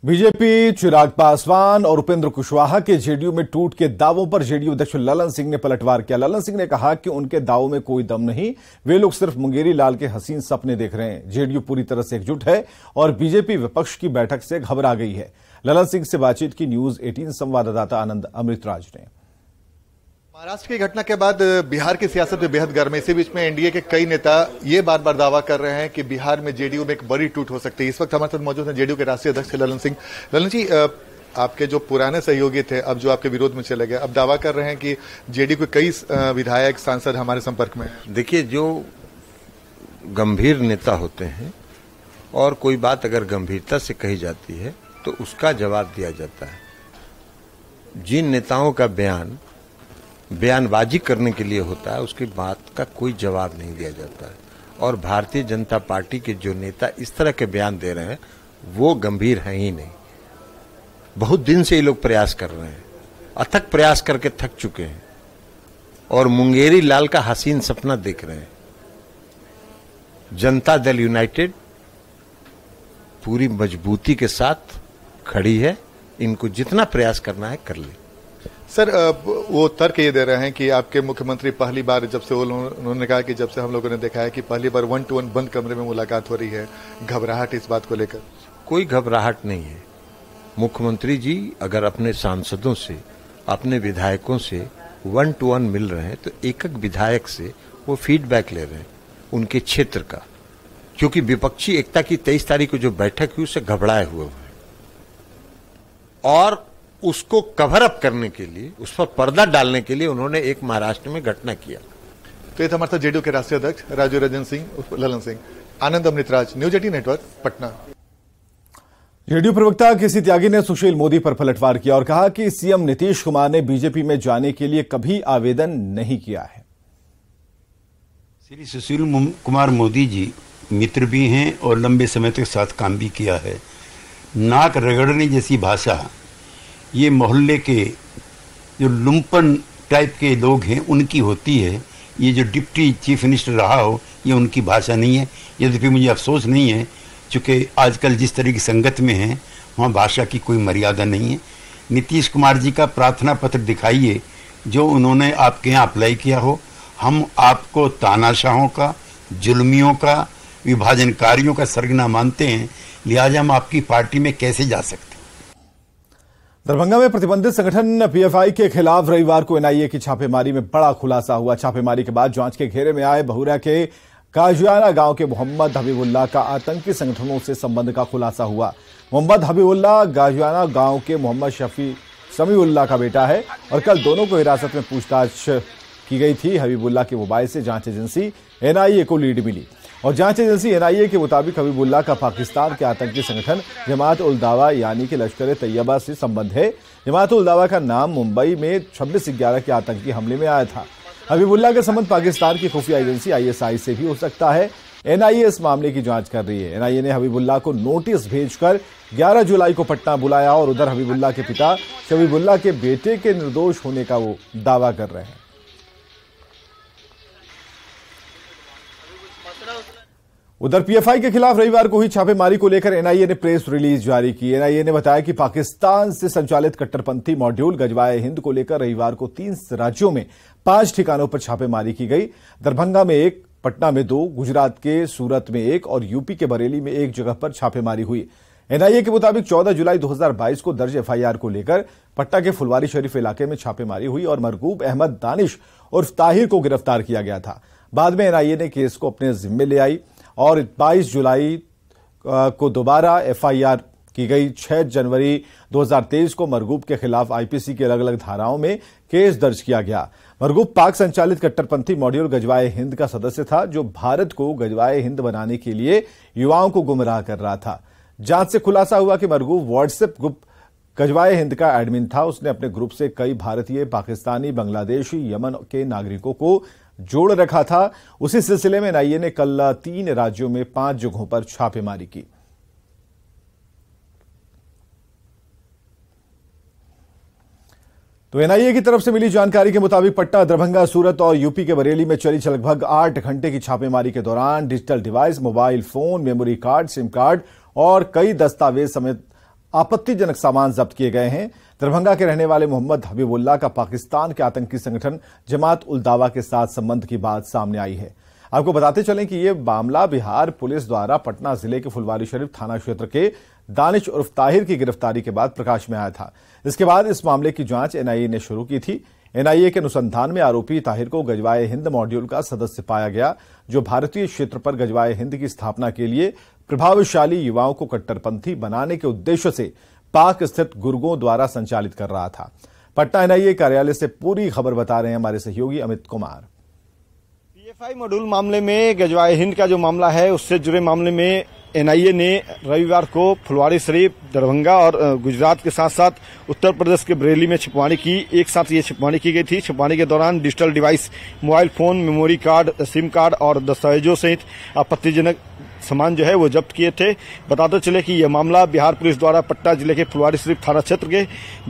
BJP Chirag Paswan और उपेंद्र कुशवाहा के JDU में टूट के दावों पर जेडीयू अध्यक्ष ललन सिंह ने पलटवार किया। ललन सिंह ने कहा कि उनके दावों में कोई दम नहीं, वे लोग सिर्फ मुंगेरी लाल के हसीन सपने देख रहे हैं। जेडीयू पूरी तरह से एकजुट है और बीजेपी विपक्ष की बैठक से घबरा गई है। ललन सिंह से बातचीत की न्यूज 18 संवाददाता आनंद अमृतराज ने। महाराष्ट्र की घटना के बाद बिहार की सियासत में बेहद गर्म है। इसी बीच में एनडीए के कई नेता ये बार बार दावा कर रहे हैं कि बिहार में जेडीयू में एक बड़ी टूट हो सकती है। इस वक्त हमारे साथ मौजूद हैं जेडीयू के राष्ट्रीय अध्यक्ष ललन सिंह। ललन जी, आपके जो पुराने सहयोगी थे, अब जो आपके विरोध में चले गए, अब दावा कर रहे हैं कि जेडीयू के कई विधायक सांसद हमारे संपर्क में हैं। देखिए, जो गंभीर नेता होते हैं और कोई बात अगर गंभीरता से कही जाती है तो उसका जवाब दिया जाता है। जिन नेताओं का बयानबाजी करने के लिए होता है, उसकी बात का कोई जवाब नहीं दिया जाता है। और भारतीय जनता पार्टी के जो नेता इस तरह के बयान दे रहे हैं वो गंभीर हैं ही नहीं। बहुत दिन से ये लोग प्रयास कर रहे हैं, अथक प्रयास करके थक चुके हैं और मुंगेरी लाल का हसीन सपना देख रहे हैं। जनता दल यूनाइटेड पूरी मजबूती के साथ खड़ी है, इनको जितना प्रयास करना है कर ले। सर, वो तर्क ये दे रहे हैं कि आपके मुख्यमंत्री पहली बार जब से उन्होंने कहा कि जब से हम लोगों ने देखा है कि पहली बार 1-to-1 बंद कमरे में मुलाकात हो रही है, घबराहट इस बात को लेकर? कोई घबराहट नहीं है। मुख्यमंत्री जी अगर अपने सांसदों से, अपने विधायकों से 1-to-1 मिल रहे हैं तो एक एक विधायक से वो फीडबैक ले रहे हैं उनके क्षेत्र का, क्योंकि विपक्षी एकता की 23 तारीख को जो बैठक हुई उससे घबराए हुए हैं और उसको कवर अप करने के लिए, उस पर पर्दा डालने के लिए उन्होंने एक महाराष्ट्र में घटना किया। तो ये था हमारे साथ जेडीयू के राष्ट्रीय अध्यक्ष राजीव रंजन सिंह ललन सिंह। Anand Amritraj, news 18 network, Patna. जेडीयू प्रवक्ता केसी त्यागी ने सुशील मोदी पर पलटवार किया और कहा कि सीएम नीतीश कुमार ने बीजेपी में जाने के लिए कभी आवेदन नहीं किया है। श्री सुशील कुमार मोदी जी मित्र भी हैं और लंबे समय तक साथ काम भी किया है। नाक रगड़ने जैसी भाषा ये मोहल्ले के जो लुम्पन टाइप के लोग हैं उनकी होती है। ये जो डिप्टी चीफ मिनिस्टर रहा हो, ये उनकी भाषा नहीं है। यद्यपि मुझे अफसोस नहीं है, चूँकि आजकल जिस तरह की संगत में है वहाँ भाषा की कोई मर्यादा नहीं है। नीतीश कुमार जी का प्रार्थना पत्र दिखाइए जो उन्होंने आपके यहाँ अप्लाई किया हो। हम आपको तानाशाहों का, जुल्मियों का, विभाजनकारियों का सरगना मानते हैं, लिहाजा हम आपकी पार्टी में कैसे जा सकते। दरभंगा में प्रतिबंधित संगठन पीएफआई के खिलाफ रविवार को एनआईए की छापेमारी में बड़ा खुलासा हुआ। छापेमारी के बाद जांच के घेरे में आए बहुरा के काजियाना गांव के मोहम्मद हबीबुल्लाह का आतंकी संगठनों से संबंध का खुलासा हुआ। मोहम्मद हबीबुल्लाह काजियाना गांव के मोहम्मद समीउल्लाह का बेटा है और कल दोनों को हिरासत में पूछताछ की गई थी। हबीबुल्लाह के मोबाइल से जांच एजेंसी एनआईए को लीड मिली और जांच एजेंसी एनआईए के मुताबिक हबीबुल्लाह का पाकिस्तान के आतंकी संगठन जमात उल दावा यानी कि लश्कर तैयबा से संबंध है। जमात उल दावा का नाम मुंबई में 26/11 के आतंकी हमले में आया था। हबीबुल्लाह का संबंध पाकिस्तान की खुफिया एजेंसी आईएसआई से भी हो सकता है। एनआईए इस मामले की जांच कर रही है। एनआईए ने हबीबुल्लाह को नोटिस भेजकर 11 जुलाई को पटना बुलाया और उधर हबीबुल्लाह के पिता शबीबुल्लाह के बेटे के निर्दोष होने का वो दावा कर रहे हैं। उधर पीएफआई के खिलाफ रविवार को हुई छापेमारी को लेकर एनआईए ने प्रेस रिलीज जारी की। एनआईए ने बताया कि पाकिस्तान से संचालित कट्टरपंथी मॉड्यूल गजवाए हिंद को लेकर रविवार को 3 राज्यों में 5 ठिकानों पर छापेमारी की गई। दरभंगा में 1, पटना में 2, गुजरात के सूरत में 1 और यूपी के बरेली में 1 जगह पर छापेमारी हुई। एनआईए के मुताबिक 14 जुलाई 2022 को दर्ज एफआईआर को लेकर पटना के फुलवारी शरीफ इलाके में छापेमारी हुई और मरगूब अहमद दानिश उर्फ ताहिर को गिरफ्तार किया गया था। बाद में एनआईए ने केस को अपने जिम्मे ले आई और 22 जुलाई को दोबारा एफआईआर की गई। 6 जनवरी 2023 को मरगूब के खिलाफ आईपीसी की अलग अलग धाराओं में केस दर्ज किया गया। मरगूब पाक संचालित कट्टरपंथी मॉड्यूल गजवाए हिंद का सदस्य था जो भारत को गजवाए हिंद बनाने के लिए युवाओं को गुमराह कर रहा था। जांच से खुलासा हुआ कि मरगूब व्हाट्सएप ग्रुप गजवाए हिंद का एडमिन था। उसने अपने ग्रुप से कई भारतीय, पाकिस्तानी, बांग्लादेशी, यमन के नागरिकों को जोड़ रखा था। उसी सिलसिले में एनआईए ने कल 3 राज्यों में 5 जगहों पर छापेमारी की। तो एनआईए की तरफ से मिली जानकारी के मुताबिक पटना, दरभंगा, सूरत और यूपी के बरेली में चली लगभग 8 घंटे की छापेमारी के दौरान digital device, mobile phone, memory card, SIM card और कई दस्तावेज समेत आपत्तिजनक सामान जब्त किए गए हैं। दरभंगा के रहने वाले मोहम्मद हबीबुल्लाह का पाकिस्तान के आतंकी संगठन जमात उल दावा के साथ संबंध की बात सामने आई है। आपको बताते चलें कि यह मामला बिहार पुलिस द्वारा पटना जिले के फुलवारीशरीफ थाना क्षेत्र के दानिश उर्फ ताहिर की गिरफ्तारी के बाद प्रकाश में आया था। इसके बाद इस मामले की जांच एनआईए ने शुरू की थी। एनआईए के अनुसंधान में आरोपी ताहिर को गजवाए हिंद मॉड्यूल का सदस्य पाया गया, जो भारतीय क्षेत्र पर गजवाए हिंद की स्थापना के लिए प्रभावशाली युवाओं को कट्टरपंथी बनाने के उद्देश्य से पाक स्थित गुर्गों द्वारा संचालित कर रहा था। पटना एनआईए कार्यालय से पूरी खबर बता रहे हैं हमारे सहयोगी अमित कुमार। पीएफआई मॉड्यूल मामले में गजवाए हिंद का जो मामला है, उससे जुड़े मामले में एनआईए ने रविवार को फुलवारीशरीफ, दरभंगा और गुजरात के साथ साथ उत्तर प्रदेश के बरेली में छिपवानी की। एक साथ ये छिपवानी की गई थी। छिपवानी के दौरान digital device, mobile phone, memory card, SIM card और दस्तावेजों सहित आपत्तिजनक सामान जो है वो जब्त किए थे। बताते चले कि यह मामला बिहार पुलिस द्वारा पटना जिले के फुलवारीशरीफ थाना क्षेत्र के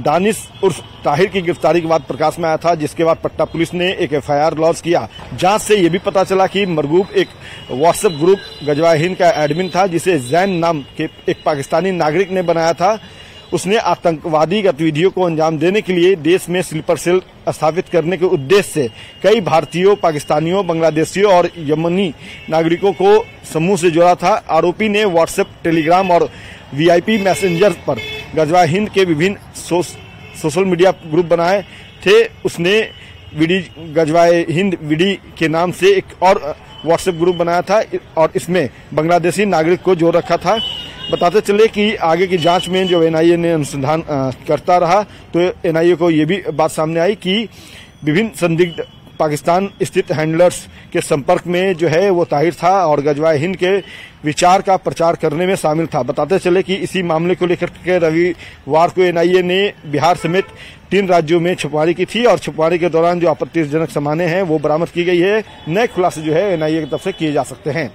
दानिश उर्फ ताहिर की गिरफ्तारी के बाद प्रकाश में आया था, जिसके बाद पटना पुलिस ने एक एफआईआर लॉन्च किया। जांच से यह भी पता चला कि मरगूब एक व्हाट्सएप ग्रुप गजवाए हिंद का एडमिन था, जिसे जैन नाम के एक पाकिस्तानी नागरिक ने बनाया था। उसने आतंकवादी गतिविधियों को अंजाम देने के लिए देश में स्लीपर सेल स्थापित करने के उद्देश्य से कई भारतीयों, पाकिस्तानियों, बांग्लादेशियों और यमनी नागरिकों को समूह से जोड़ा था। आरोपी ने व्हाट्सएप, टेलीग्राम और वीआईपी मैसेंजर पर गजवाए हिंद के विभिन्न सोशल मीडिया ग्रुप बनाए थे। उसने गजवाए हिंद विडी के नाम से एक और व्हाट्सएप ग्रुप बनाया था और इसमें बांग्लादेशी नागरिक को जोड़ रखा था। बताते चले कि आगे की जांच में जो एनआईए ने अनुसंधान करता रहा, तो एनआईए को ये भी बात सामने आई कि विभिन्न संदिग्ध पाकिस्तान स्थित हैंडलर्स के संपर्क में जो है वो ताहिर था और गजवाए हिंद के विचार का प्रचार करने में शामिल था। बताते चले कि इसी मामले को लेकर के रविवार को एनआईए ने बिहार समेत 3 राज्यों में छुपवारी की थी और छुपवारी के दौरान जो आपत्तिजनक सामानें हैं वो बरामद की गई है। नए खुलासे जो है एनआईए की तरफ से किए जा सकते हैं।